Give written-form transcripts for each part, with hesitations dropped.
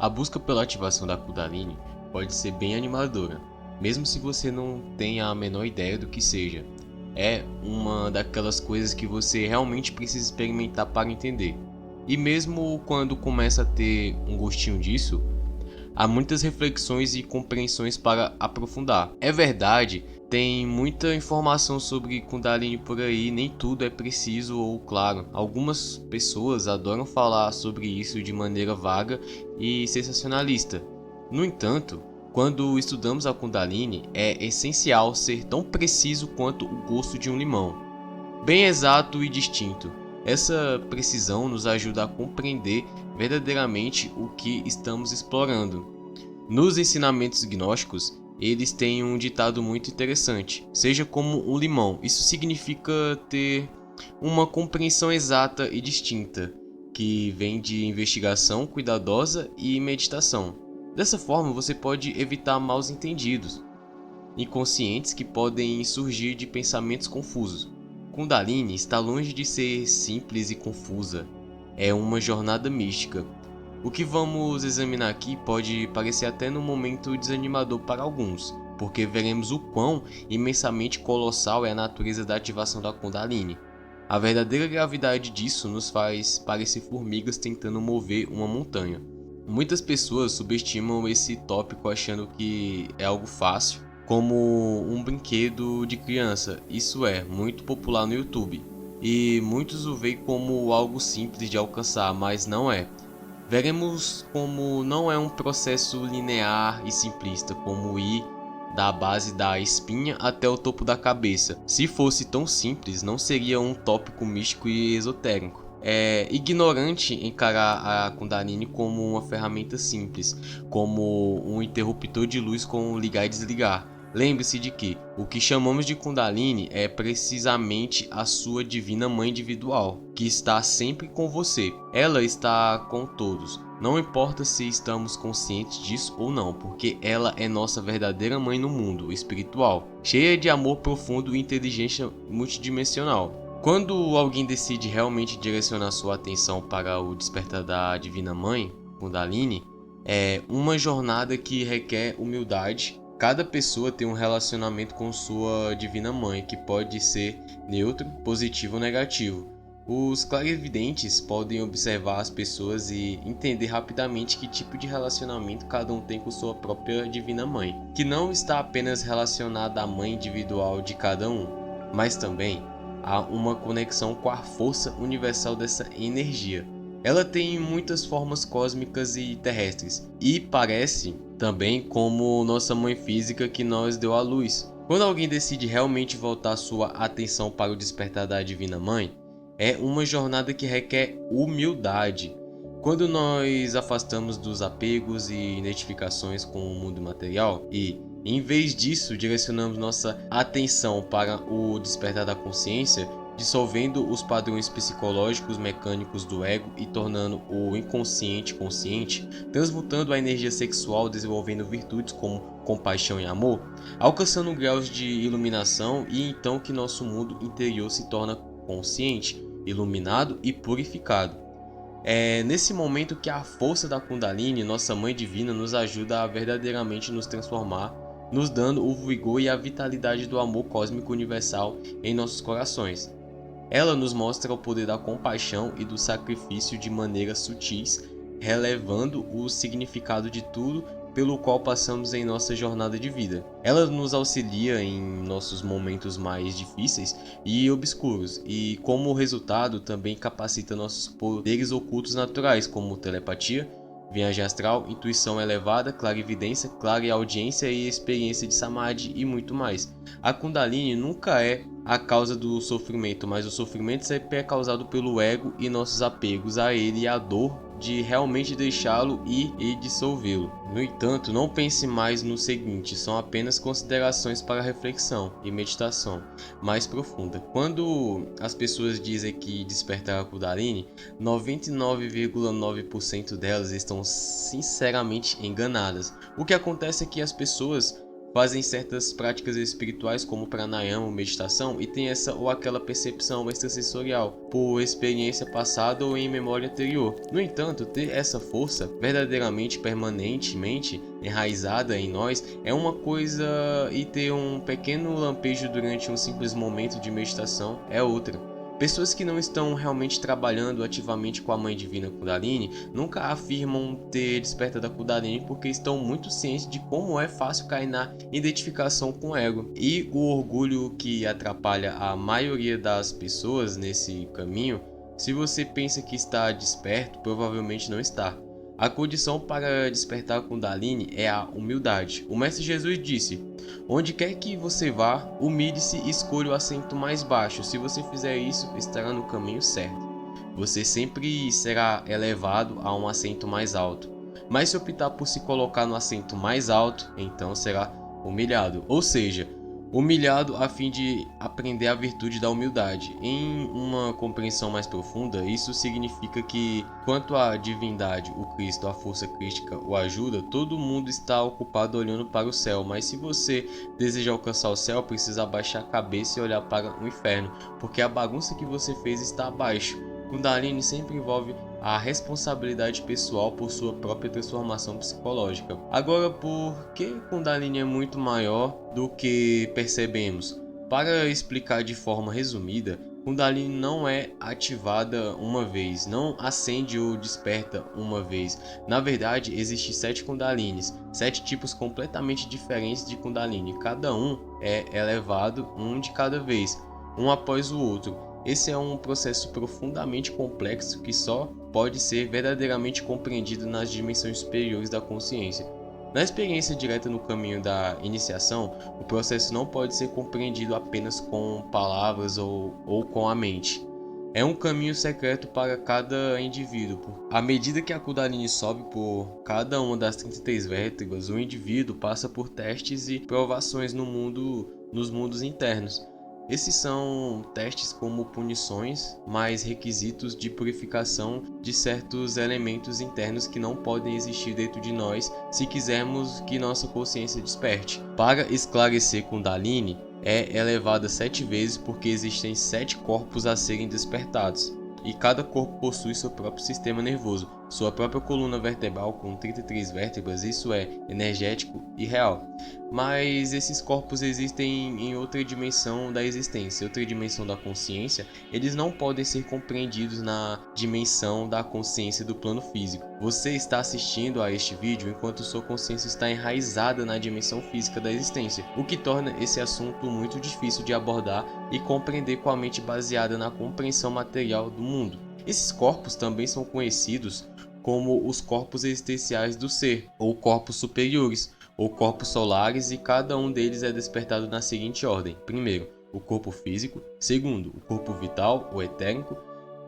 A busca pela ativação da Kundalini pode ser bem animadora, mesmo se você não tem a menor ideia do que seja. É uma daquelas coisas que você realmente precisa experimentar para entender. E mesmo quando começa a ter um gostinho disso, há muitas reflexões e compreensões para aprofundar. É verdade, tem muita informação sobre Kundalini por aí, nem tudo é preciso ou claro. Algumas pessoas adoram falar sobre isso de maneira vaga e sensacionalista. No entanto, quando estudamos a Kundalini, é essencial ser tão preciso quanto o gosto de um limão, bem exato e distinto. Essa precisão nos ajuda a compreender verdadeiramente o que estamos explorando. Nos ensinamentos gnósticos, eles têm um ditado muito interessante: seja como um limão. Isso significa ter uma compreensão exata e distinta, que vem de investigação cuidadosa e meditação. Dessa forma, você pode evitar maus entendidos inconscientes que podem surgir de pensamentos confusos. Kundalini está longe de ser simples e confusa. É uma jornada mística. O que vamos examinar aqui pode parecer até no momento desanimador para alguns, porque veremos o quão imensamente colossal é a natureza da ativação da Kundalini. A verdadeira gravidade disso nos faz parecer formigas tentando mover uma montanha. Muitas pessoas subestimam esse tópico achando que é algo fácil, como um brinquedo de criança, isso é, muito popular no YouTube, e muitos o veem como algo simples de alcançar, mas não é. Veremos como não é um processo linear e simplista, como ir da base da espinha até o topo da cabeça. Se fosse tão simples, não seria um tópico místico e esotérico. É ignorante encarar a Kundalini como uma ferramenta simples, como um interruptor de luz com ligar e desligar. Lembre-se de que o que chamamos de Kundalini é precisamente a sua divina mãe individual, que está sempre com você. Ela está com todos. Não importa se estamos conscientes disso ou não, porque ela é nossa verdadeira mãe no mundo espiritual, cheia de amor profundo e inteligência multidimensional. Quando alguém decide realmente direcionar sua atenção para o despertar da Divina Mãe, Kundalini, é uma jornada que requer humildade. Cada pessoa tem um relacionamento com sua Divina Mãe, que pode ser neutro, positivo ou negativo. Os clarividentes podem observar as pessoas e entender rapidamente que tipo de relacionamento cada um tem com sua própria Divina Mãe, que não está apenas relacionada à mãe individual de cada um, mas também há uma conexão com a força universal dessa energia. Ela tem muitas formas cósmicas e terrestres, e parece também como nossa mãe física que nos deu à luz. Quando alguém decide realmente voltar sua atenção para o despertar da Divina Mãe, é uma jornada que requer humildade. Quando nós afastamos dos apegos e identificações com o mundo material e, em vez disso, direcionamos nossa atenção para o despertar da consciência, dissolvendo os padrões psicológicos mecânicos do ego e tornando o inconsciente consciente, transmutando a energia sexual, desenvolvendo virtudes como compaixão e amor, alcançando graus de iluminação, e então que nosso mundo interior se torna consciente, iluminado e purificado. É nesse momento que a força da Kundalini, nossa mãe divina, nos ajuda a verdadeiramente nos transformar, nos dando o vigor e a vitalidade do amor cósmico universal em nossos corações. Ela nos mostra o poder da compaixão e do sacrifício de maneiras sutis, relevando o significado de tudo pelo qual passamos em nossa jornada de vida. Ela nos auxilia em nossos momentos mais difíceis e obscuros, e como resultado também capacita nossos poderes ocultos naturais, como telepatia, viagem astral, intuição elevada, clarividência, clareaudiência e experiência de samadhi e muito mais. A Kundalini nunca é a causa do sofrimento, mas o sofrimento sempre é causado pelo ego e nossos apegos a ele e a dor de realmente deixá-lo ir e dissolvê-lo. No entanto, não pense mais no seguinte, são apenas considerações para reflexão e meditação mais profunda. Quando as pessoas dizem que despertar a Kundalini, 99,9% delas estão sinceramente enganadas. O que acontece é que as pessoas fazem certas práticas espirituais como pranayama ou meditação e têm essa ou aquela percepção extrasensorial por experiência passada ou em memória anterior. No entanto, ter essa força verdadeiramente permanentemente enraizada em nós é uma coisa e ter um pequeno lampejo durante um simples momento de meditação é outra. Pessoas que não estão realmente trabalhando ativamente com a Mãe Divina Kundalini nunca afirmam ter desperta da Kundalini porque estão muito cientes de como é fácil cair na identificação com o ego e o orgulho que atrapalha a maioria das pessoas nesse caminho. Se você pensa que está desperto, provavelmente não está. A condição para despertar a Kundalini é a humildade. O Mestre Jesus disse: onde quer que você vá, humilhe-se e escolha o assento mais baixo. Se você fizer isso, estará no caminho certo. Você sempre será elevado a um assento mais alto. Mas se optar por se colocar no assento mais alto, então será humilhado. Ou seja, humilhado a fim de aprender a virtude da humildade. Em uma compreensão mais profunda, isso significa que, quanto à divindade, o Cristo, a força crística o ajuda, todo mundo está ocupado olhando para o céu, mas se você deseja alcançar o céu, precisa abaixar a cabeça e olhar para o inferno, porque a bagunça que você fez está abaixo. Kundalini sempre envolve a responsabilidade pessoal por sua própria transformação psicológica. Agora, por que Kundalini é muito maior do que percebemos? Para explicar de forma resumida, Kundalini não é ativada uma vez, não acende ou desperta uma vez. Na verdade, existem 7 Kundalinis, 7 tipos completamente diferentes de Kundalini. Cada um é elevado um de cada vez, um após o outro. Esse é um processo profundamente complexo que só pode ser verdadeiramente compreendido nas dimensões superiores da consciência. Na experiência direta no caminho da iniciação, o processo não pode ser compreendido apenas com palavras ou com a mente. É um caminho secreto para cada indivíduo. À medida que a Kundalini sobe por cada uma das 33 vértebras, o indivíduo passa por testes e provações nos mundos internos. Esses são testes como punições, mais requisitos de purificação de certos elementos internos que não podem existir dentro de nós se quisermos que nossa consciência desperte. Para esclarecer Kundalini, é elevada 7 vezes porque existem 7 corpos a serem despertados. E cada corpo possui seu próprio sistema nervoso, sua própria coluna vertebral com 33 vértebras, isso é energético e real. Mas esses corpos existem em outra dimensão da existência, outra dimensão da consciência. Eles não podem ser compreendidos na dimensão da consciência do plano físico. Você está assistindo a este vídeo enquanto sua consciência está enraizada na dimensão física da existência, o que torna esse assunto muito difícil de abordar e compreender com a mente baseada na compreensão material do mundo. Esses corpos também são conhecidos como os corpos existenciais do ser, ou corpos superiores, ou corpos solares, e cada um deles é despertado na seguinte ordem: primeiro, o corpo físico; segundo, o corpo vital, ou etérico;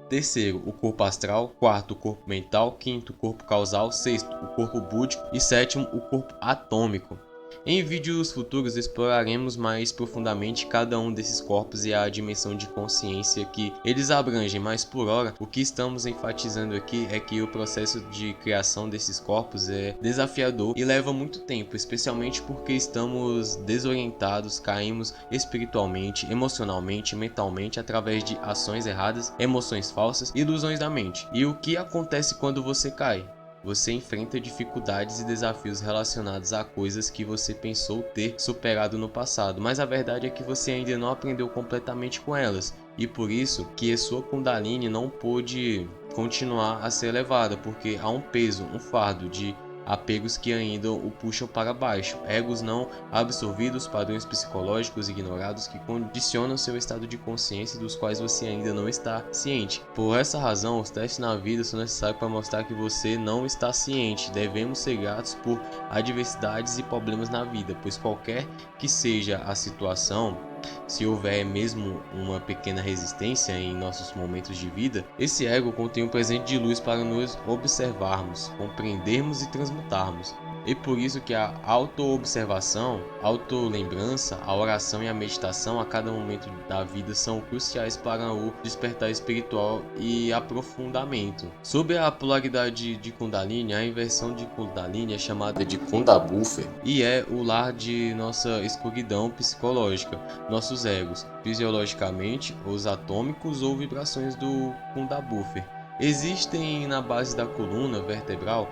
terceiro, o corpo astral; quarto, o corpo mental; quinto, o corpo causal; sexto, o corpo búdico; e sétimo, o corpo atômico. Em vídeos futuros exploraremos mais profundamente cada um desses corpos e a dimensão de consciência que eles abrangem, mas por hora o que estamos enfatizando aqui é que o processo de criação desses corpos é desafiador e leva muito tempo, especialmente porque estamos desorientados, caímos espiritualmente, emocionalmente, mentalmente através de ações erradas, emoções falsas, ilusões da mente. E o que acontece quando você cai? Você enfrenta dificuldades e desafios relacionados a coisas que você pensou ter superado no passado, mas a verdade é que você ainda não aprendeu completamente com elas, e por isso que a sua Kundalini não pôde continuar a ser elevada, porque há um peso, um fardo de apegos que ainda o puxam para baixo, egos não absorvidos, padrões psicológicos ignorados que condicionam seu estado de consciência dos quais você ainda não está ciente. Por essa razão, os testes na vida são necessários para mostrar que você não está ciente. Devemos ser gratos por adversidades e problemas na vida, pois qualquer que seja a situação, se houver mesmo uma pequena resistência em nossos momentos de vida, esse ego contém um presente de luz para nos observarmos, compreendermos e transmutarmos. E por isso que a auto-observação, auto-lembrança, a oração e a meditação a cada momento da vida são cruciais para o despertar espiritual e aprofundamento. Sobre a polaridade de Kundalini, a inversão de Kundalini é chamada de Kundabuffer e é o lar de nossa escuridão psicológica, nossos egos, fisiologicamente, os atômicos ou vibrações do Kundabuffer. Existem na base da coluna vertebral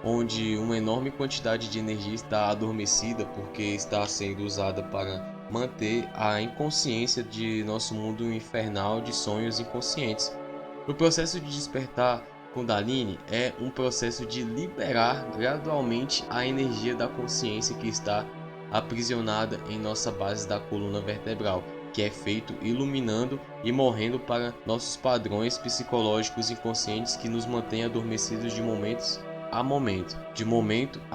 onde uma enorme quantidade de energia está adormecida porque está sendo usada para manter a inconsciência de nosso mundo infernal de sonhos inconscientes. O processo de despertar Kundalini é um processo de liberar gradualmente a energia da consciência que está aprisionada em nossa base da coluna vertebral, que é feito iluminando e morrendo para nossos padrões psicológicos inconscientes que nos mantêm adormecidos de momento a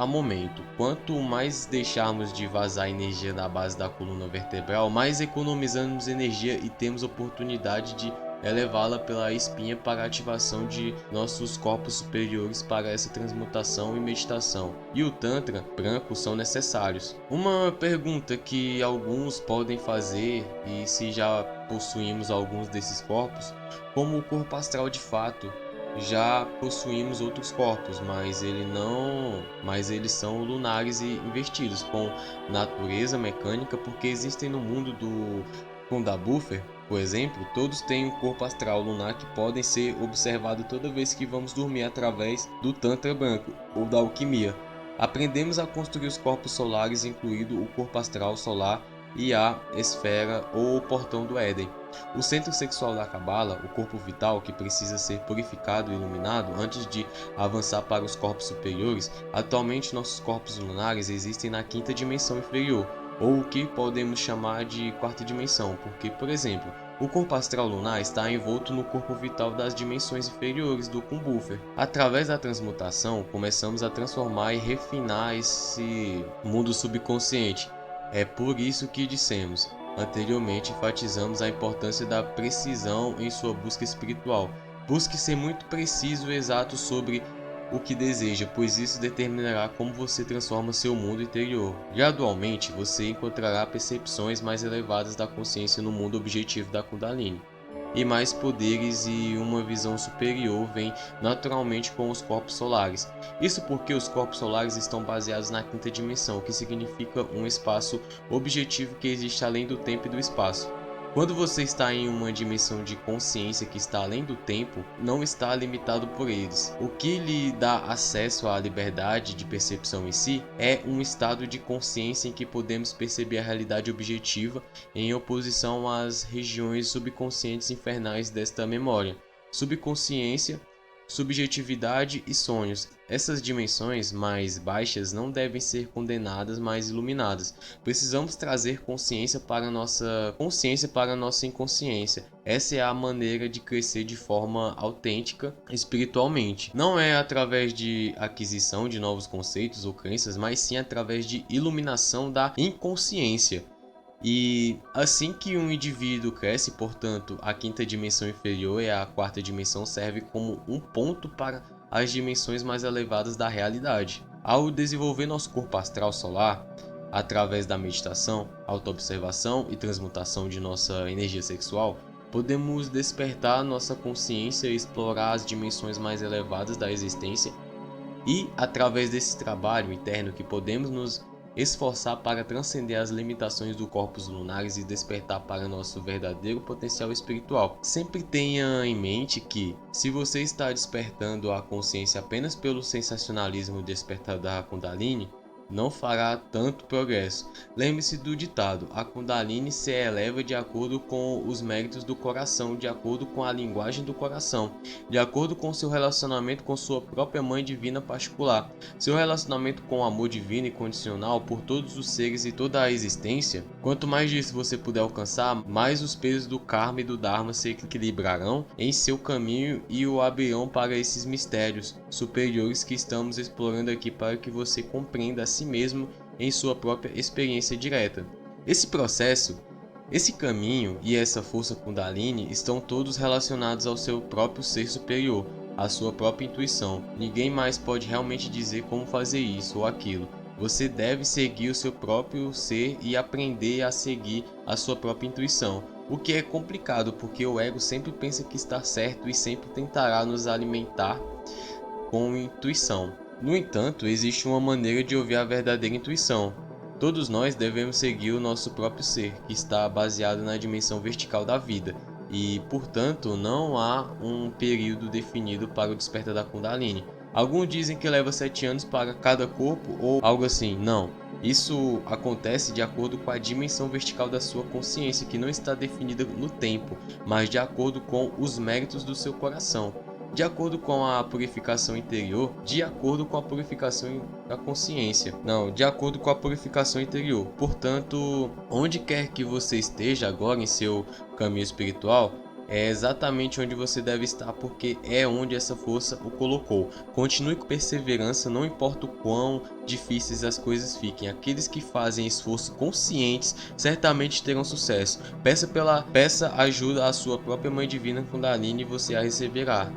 momento. Quanto mais deixarmos de vazar energia na base da coluna vertebral, mais economizamos energia e temos oportunidade de elevá-la pela espinha para a ativação de nossos corpos superiores para essa transmutação e meditação. E o Tantra branco são necessários. Uma pergunta que alguns podem fazer, e se já possuímos alguns desses corpos, como o corpo astral de fato, já possuímos outros corpos, mas eles são lunares e investidos com natureza mecânica, porque existem no mundo do Kundabuffer, por exemplo, todos têm um corpo astral lunar que podem ser observados toda vez que vamos dormir através do Tantra branco ou da alquimia. Aprendemos a construir os corpos solares, incluindo o corpo astral solar e a esfera ou o portão do Éden. O centro sexual da Cabala, o corpo vital que precisa ser purificado e iluminado antes de avançar para os corpos superiores, atualmente nossos corpos lunares existem na quinta dimensão inferior, ou o que podemos chamar de quarta dimensão, porque, por exemplo, o corpo astral lunar está envolto no corpo vital das dimensões inferiores do Kundabuffer. Através da transmutação, começamos a transformar e refinar esse mundo subconsciente. É por isso que dissemos anteriormente, enfatizamos a importância da precisão em sua busca espiritual. Busque ser muito preciso e exato sobre o que deseja, pois isso determinará como você transforma seu mundo interior. Gradualmente, você encontrará percepções mais elevadas da consciência no mundo objetivo da Kundalini. E mais poderes e uma visão superior vem naturalmente com os corpos solares. Isso porque os corpos solares estão baseados na quinta dimensão, o que significa um espaço objetivo que existe além do tempo e do espaço. Quando você está em uma dimensão de consciência que está além do tempo, não está limitado por eles. O que lhe dá acesso à liberdade de percepção em si é um estado de consciência em que podemos perceber a realidade objetiva em oposição às regiões subconscientes infernais desta memória. Subconsciência, subjetividade e sonhos. Essas dimensões mais baixas não devem ser condenadas, mas iluminadas. Precisamos trazer consciência para nossa inconsciência. Essa é a maneira de crescer de forma autêntica espiritualmente. Não é através de aquisição de novos conceitos ou crenças, mas sim através de iluminação da inconsciência. E assim que um indivíduo cresce, portanto, a quinta dimensão inferior e a quarta dimensão serve como um ponto para as dimensões mais elevadas da realidade. Ao desenvolver nosso corpo astral solar, através da meditação, autoobservação e transmutação de nossa energia sexual, podemos despertar nossa consciência e explorar as dimensões mais elevadas da existência. E através desse trabalho interno que podemos nos esforçar para transcender as limitações do corpos lunares e despertar para nosso verdadeiro potencial espiritual. Sempre tenha em mente que, se você está despertando a consciência apenas pelo sensacionalismo despertar da Kundalini, não fará tanto progresso. Lembre-se do ditado: a Kundalini se eleva de acordo com os méritos do coração, de acordo com a linguagem do coração, de acordo com seu relacionamento com sua própria mãe divina particular, seu relacionamento com o amor divino e condicional por todos os seres e toda a existência. Quanto mais disso você puder alcançar, mais os pesos do Karma e do Dharma se equilibrarão em seu caminho e o abrirão para esses mistérios superiores que estamos explorando aqui para que você compreenda a si mesmo em sua própria experiência direta. Esse processo, esse caminho e essa força Kundalini estão todos relacionados ao seu próprio ser superior. a sua própria intuição. Ninguém mais pode realmente dizer como fazer isso ou aquilo. Você deve seguir o seu próprio ser e aprender a seguir a sua própria intuição. O que é complicado, porque o ego sempre pensa que está certo e sempre tentará nos alimentar com intuição. No entanto, existe uma maneira de ouvir a verdadeira intuição. Todos nós devemos seguir o nosso próprio ser, que está baseado na dimensão vertical da vida, e, portanto, não há um período definido para o despertar da Kundalini. Alguns dizem que leva 7 anos para cada corpo ou algo assim. Não. Isso acontece de acordo com a dimensão vertical da sua consciência, que não está definida no tempo, mas de acordo com os méritos do seu coração. De acordo com a purificação interior, de acordo com a purificação da consciência. Não, de acordo com a purificação interior. Portanto, onde quer que você esteja agora em seu caminho espiritual, é exatamente onde você deve estar, porque é onde essa força o colocou. Continue com perseverança, não importa o quão difíceis as coisas fiquem. Aqueles que fazem esforço conscientes certamente terão sucesso. Peça ajuda à sua própria Mãe Divina Kundalini e você a receberá.